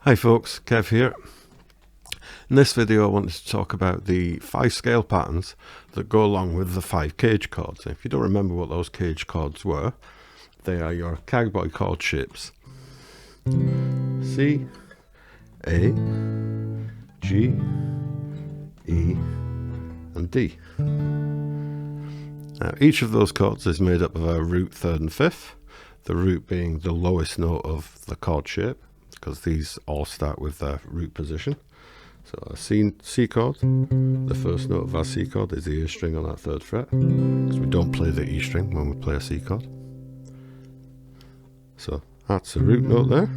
Hi folks, Kev here. In this video I wanted to talk about the 5 scale patterns that go along with the 5 cage chords. If you don't remember what those cage chords were, they are your cowboy chord shapes. C, A, G, E and D. Now each of those chords is made up of a root, third and fifth, the root being the lowest note of the chord shape, because these all start with their root position. So a C chord, the first note of our C chord is the A string on that 3rd fret, because we don't play the E string when we play a C chord. So that's a root note there.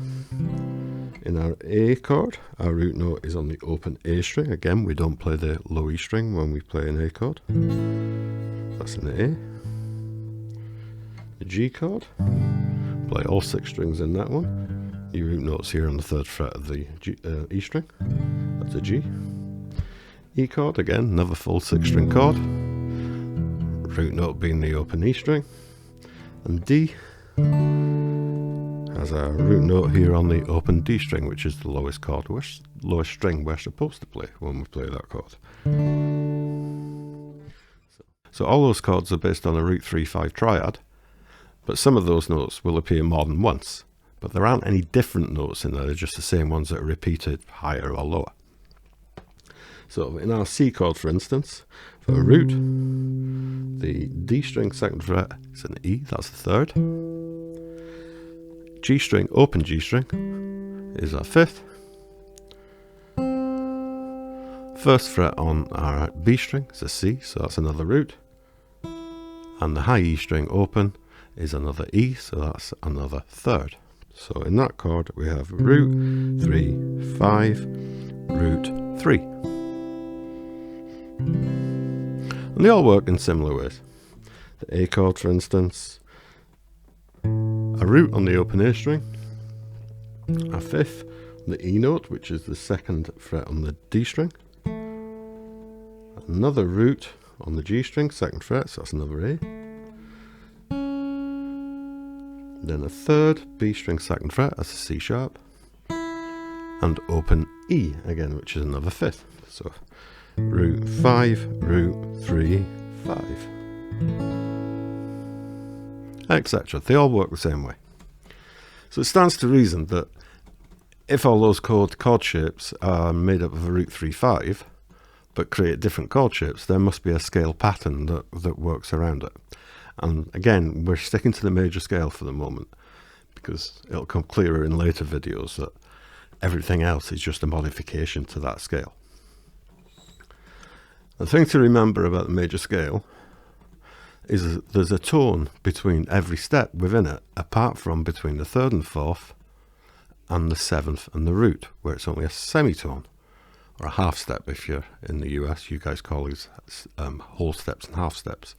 In our A chord, our root note is on the open A string. Again, we don't play the low E string when we play an A chord. That's an A. The G chord, play all 6 strings in that one. Your root note's here on the 3rd fret of the E string. That's a G. E chord, again, another full 6 string chord. Root note being the open E string. And D has a root note here on the open D string, which is the lowest chord, lowest string we're supposed to play when we play that chord. So all those chords are based on a root 3-5 triad, but some of those notes will appear more than once. But there aren't any different notes in there, they're just the same ones that are repeated higher or lower. So in our C chord, for instance, for a root, the D string 2nd fret is an E, that's the 3rd. G string, open G string, is our 5th. 1st fret on our B string is a C, so that's another root. And the high E string open is another E, so that's another 3rd. So in that chord we have root 3, 5, root 3. And they all work in similar ways. The A chord, for instance, a root on the open A string, a 5th on the E note, which is the 2nd fret on the D string, another root on the G string, 2nd fret, so that's another A. Then a 3rd B string 2nd fret, that's a C sharp, and open E again, which is another 5th. So root 5, root 3, 5, etc. They all work the same way. So it stands to reason that if all those chord shapes are made up of a root 3-5, but create different chord shapes, there must be a scale pattern that works around it. And again, we're sticking to the major scale for the moment, because it'll come clearer in later videos that everything else is just a modification to that scale. The thing to remember about the major scale is that there's a tone between every step within it, apart from between the 3rd and 4th and the 7th and the root, where it's only a semitone, or a half step if you're in the US. You guys call these whole steps and half steps.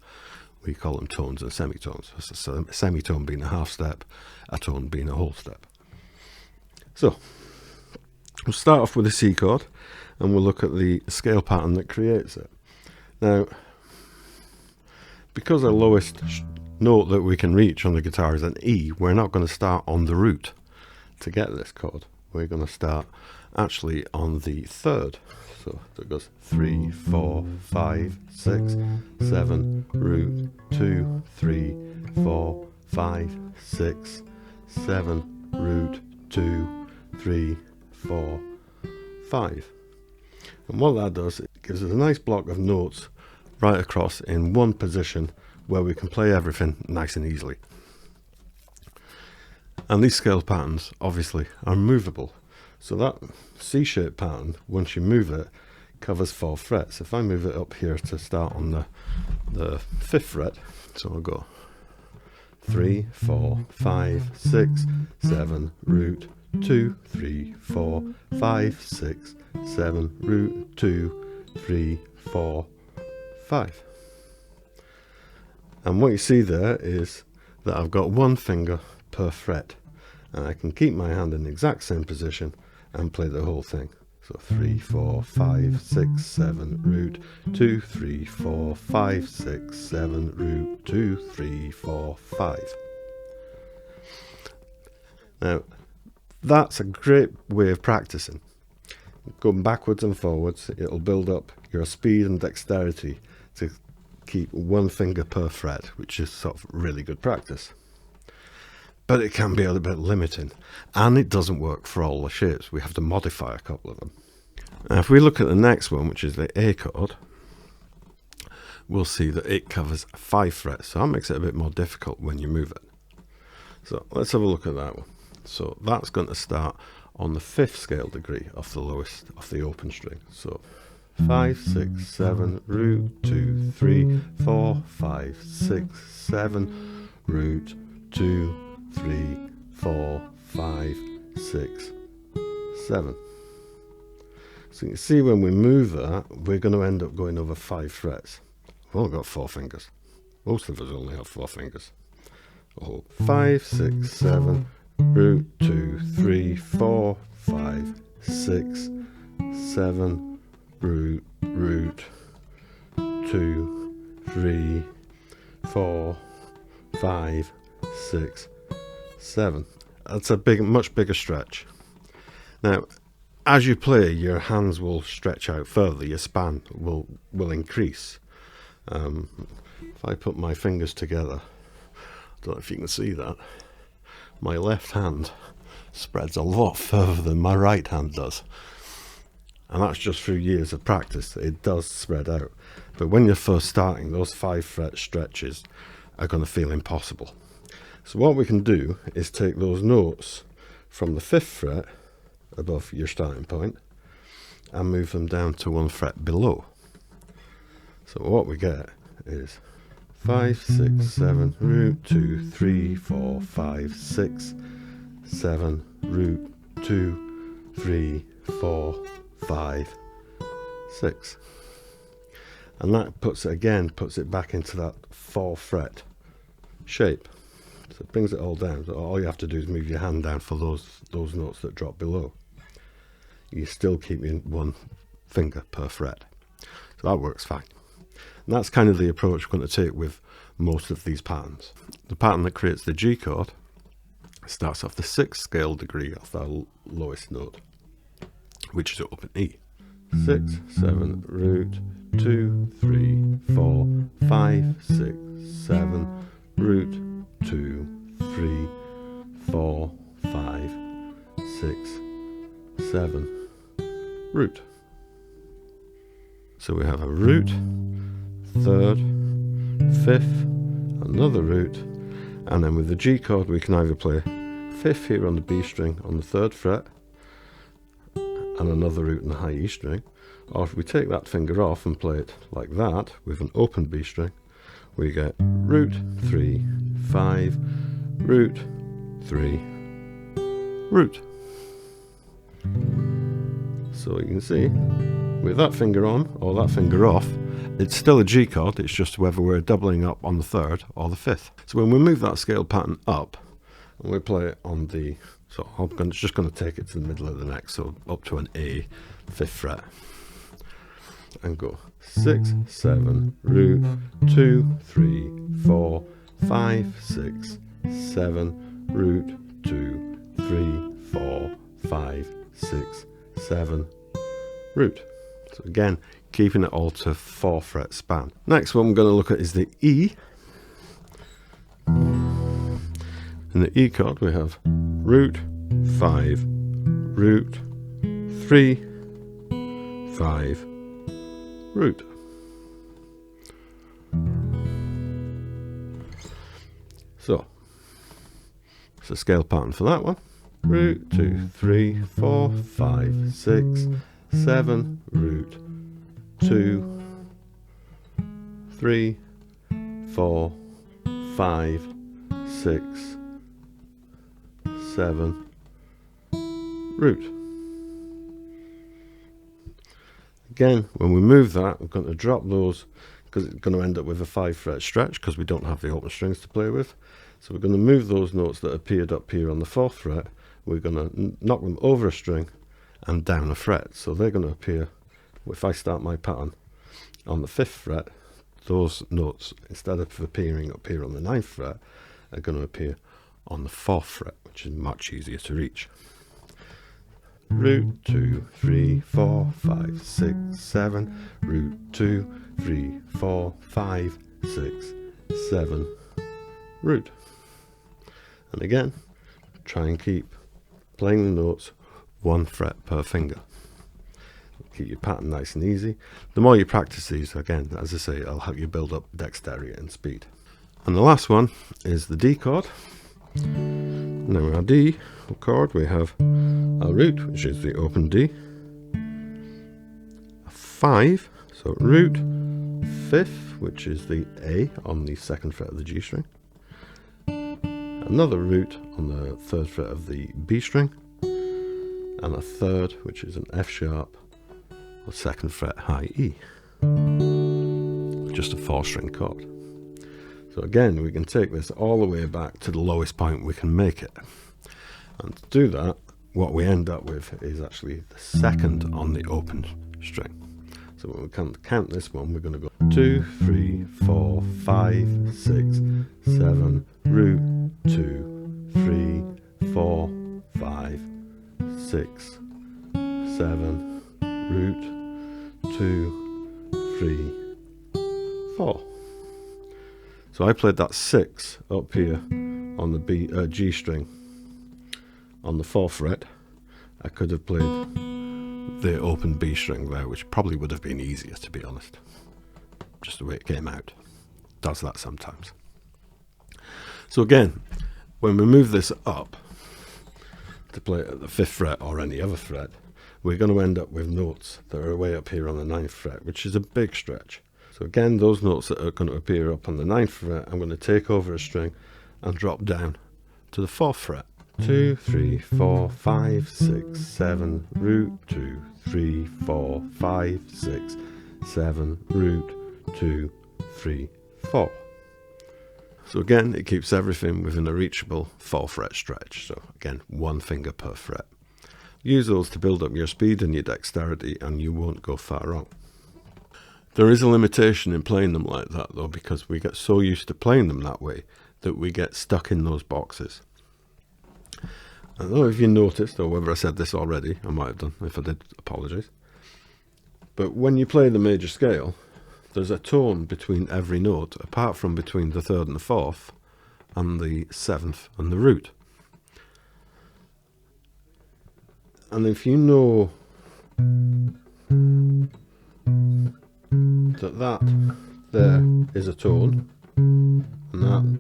We call them tones and semitones. So a semitone being a half step, a tone being a whole step. So we'll start off with a C chord, and we'll look at the scale pattern that creates it. Now, because our lowest note that we can reach on the guitar is an E, we're not going to start on the root to get this chord. We're going to start actually on the 3rd. So that goes 3, 4, 5, 6, 7, root 2, 3, 4, 5, 6, 7, root 2, 3, 4, 5. And what that does, it gives us a nice block of notes right across in one position where we can play everything nice and easily. And these scale patterns obviously are movable. So that C-shaped pattern, once you move it, covers 4 frets. If I move it up here to start on the 5th fret, so I'll go 3, 4, 5, 6, 7, root 2, 3, 4, 5, 6, 7, root 2, 3, 4, 5. And what you see there is that I've got one finger per fret, and I can keep my hand in the exact same position and play the whole thing. So 3, 4, 5, 6, 7, root 2, 3, 4, 5, 6, 7, root 2, 3, 4, 5. Now That's a great way of practicing. Going backwards and forwards, it'll build up your speed and dexterity to keep one finger per fret, which is sort of really good practice. But it can be a little bit limiting, and it doesn't work for all the shapes. We have to modify a couple of them. Now, if we look at the next one, which is the A chord, we'll see that it covers 5 frets, so that makes it a bit more difficult when you move it. So let's have a look at that one. So that's going to start on the 5th scale degree of the lowest of the open string. So 5, 6, 7, root 2, 3, 4, 5, 6, 7, root 2, 3, 4, 5, 6, 7. So you can see when we move that, we're going to end up going over 5 frets. We've only got 4 fingers. Most of us only have 4 fingers. Oh, 5, 6, 7, root 2, 3, 4, 5, 6, 7, root 2, 3, 4, 5, 6, 7. That's a much bigger stretch. Now, as you play, your hands will stretch out further. Your span will increase. If I put my fingers together, I don't know if you can see that. My left hand spreads a lot further than my right hand does. And that's just through years of practice. It does spread out. But when you're first starting, those 5 fret stretches are going to feel impossible. So what we can do is take those notes from the 5th fret above your starting point and move them down to 1 fret below. So what we get is 5, 6, 7, root 2, 3, 4, 5, 6, 7, root 2, 3, 4, 5, 6. And that puts it back into that 4 fret shape. So it brings it all down. So all you have to do is move your hand down for those notes that drop below. You still keep in 1 finger per fret. So that works fine. And that's kind of the approach we're going to take with most of these patterns. The pattern that creates the G chord starts off the 6th scale degree of the lowest note, which is open E. 6, 7, root 2, 3, 4, 5, 6, 7, root 2, 3, 4, 5, 6, 7, root. So we have a root, 3rd, 5th, another root, and then with the G chord we can either play 5th here on the B string on the 3rd fret and another root in the high E string, or if we take that finger off and play it like that with an open B string, we get root 3, 5, root 3, root. So you can see with that finger on or that finger off, it's still a G chord, it's just whether we're doubling up on the 3rd or the 5th. So when we move that scale pattern up and we play it on the, so I'm just going to take it to the middle of the neck, so up to an A, 5th fret, and go 6, 7, root 2, 3, 4, 5, 6, 7, root 2, 3, 4, 5, 6, 7, root. So again, keeping it all to 4 fret span. Next one we're going to look at is the E. In the E chord we have root 5, root 3, 5, root. So it's a scale pattern for that one. Root 2, 3, 4, 5, 6, 7, root 2, 3, 4, 5, 6, 7, root. Again, when we move that, we're going to drop those because it's going to end up with a 5 fret stretch because we don't have the open strings to play with. So we're going to move those notes that appeared up here on the 4th fret. We're going to knock them over a string and down a fret. So they're going to appear, if I start my pattern on the 5th fret, those notes, instead of appearing up here on the 9th fret, are going to appear on the 4th fret, which is much easier to reach. root 2, 3, 4, 5, 6, 7, root 2, 3, 4, 5, 6, 7, root. And again, try and keep playing the notes 1 fret per finger. Keep your pattern nice and easy. The more you practice these, again, as I say, it'll help you build up dexterity and speed. And the last one is the D chord. Now our D chord, we have our root, which is the open D, a 5, so root, 5th, which is the A on the 2nd fret of the G string, another root on the 3rd fret of the B string, and a 3rd, which is an F sharp, or 2nd fret high E, just a 4-string chord. So again, we can take this all the way back to the lowest point we can make it. And to do that, what we end up with is actually the 2nd on the open string. So when we count this one, we're going to go 2, 3, 4, 5, 6, 7, root 2, 3, 4, 5, 6, 7, root 2, 3, 4. So I played that 6 up here on the G string on the 4th fret. I could have played the open B string there, which probably would have been easier, to be honest. Just the way it came out. Does that sometimes. So again, when we move this up to play it at the 5th fret or any other fret, we're going to end up with notes that are way up here on the 9th fret, which is a big stretch. So again, those notes that are going to appear up on the 9th fret, I'm going to take over a string and drop down to the 4th fret. 2, 3, 4, 5, 6, 7, root 2, 3, 4, 5, 6, 7, root 2, 3, 4. So again, it keeps everything within a reachable 4 fret stretch. So again, 1 finger per fret. Use those to build up your speed and your dexterity, and you won't go far wrong. There is a limitation in playing them like that though, because we get so used to playing them that way that we get stuck in those boxes. I don't know if you noticed, or whether I said this already, I might have done. If I did, apologies. But when you play the major scale, there's a tone between every note, apart from between the 3rd and the 4th, and the 7th and the root. And if you know that there is a tone, and that,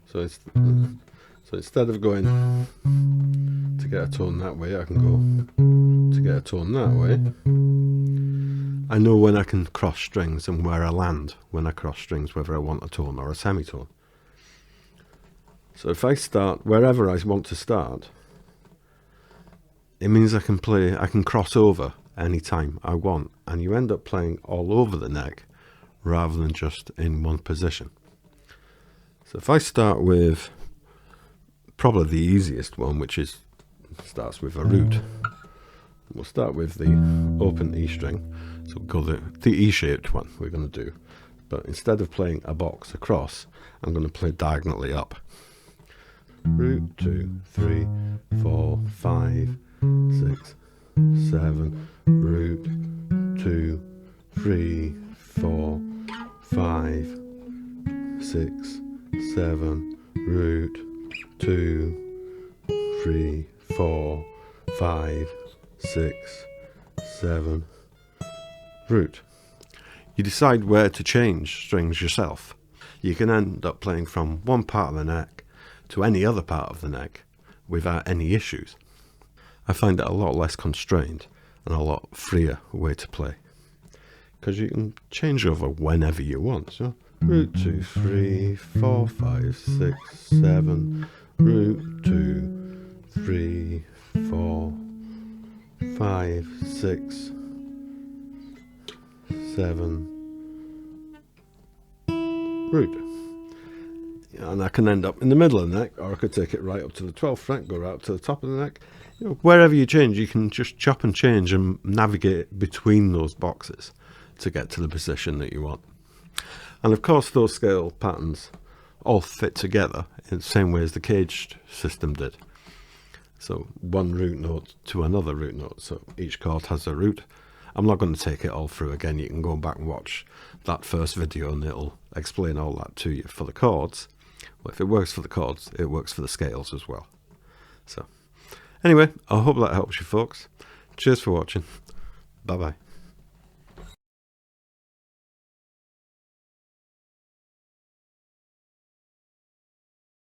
so instead of going to get a tone that way, I can go to get a tone that way. I know when I can cross strings and where I land when I cross strings, whether I want a tone or a semitone. So if I start wherever I want to start, it means I can cross over anytime I want, and you end up playing all over the neck rather than just in one position. So if I start with probably the easiest one, which starts with a root. We'll start with the open E string. So we'll go the E-shaped one we're going to do. But instead of playing a box across, I'm going to play diagonally up. Root 2, 3, 4, 5, 6, 7, root 2, 3, 4, 5, 6, 7, root 2, 3, 4, 5, 6, 7, root. You decide where to change strings yourself. You can end up playing from one part of the neck to any other part of the neck without any issues. I find it a lot less constrained and a lot freer way to play, because you can change over whenever you want. So root 2, 3, 4, 5, 6, 7, root 2, 3, 4, 5, 6, 7, root. And I can end up in the middle of the neck, or I could take it right up to the 12th fret, go right up to the top of the neck. You know, wherever you change, you can just chop and change and navigate between those boxes to get to the position that you want. And of course, those scale patterns all fit together in the same way as the caged system did. So one root note to another root note. So each chord has a root. I'm not going to take it all through again. You can go back and watch that first video and it'll explain all that to you. For the chords, well, if it works for the chords, it works for the scales as well. So anyway, I hope that helps you folks. Cheers for watching. Bye bye.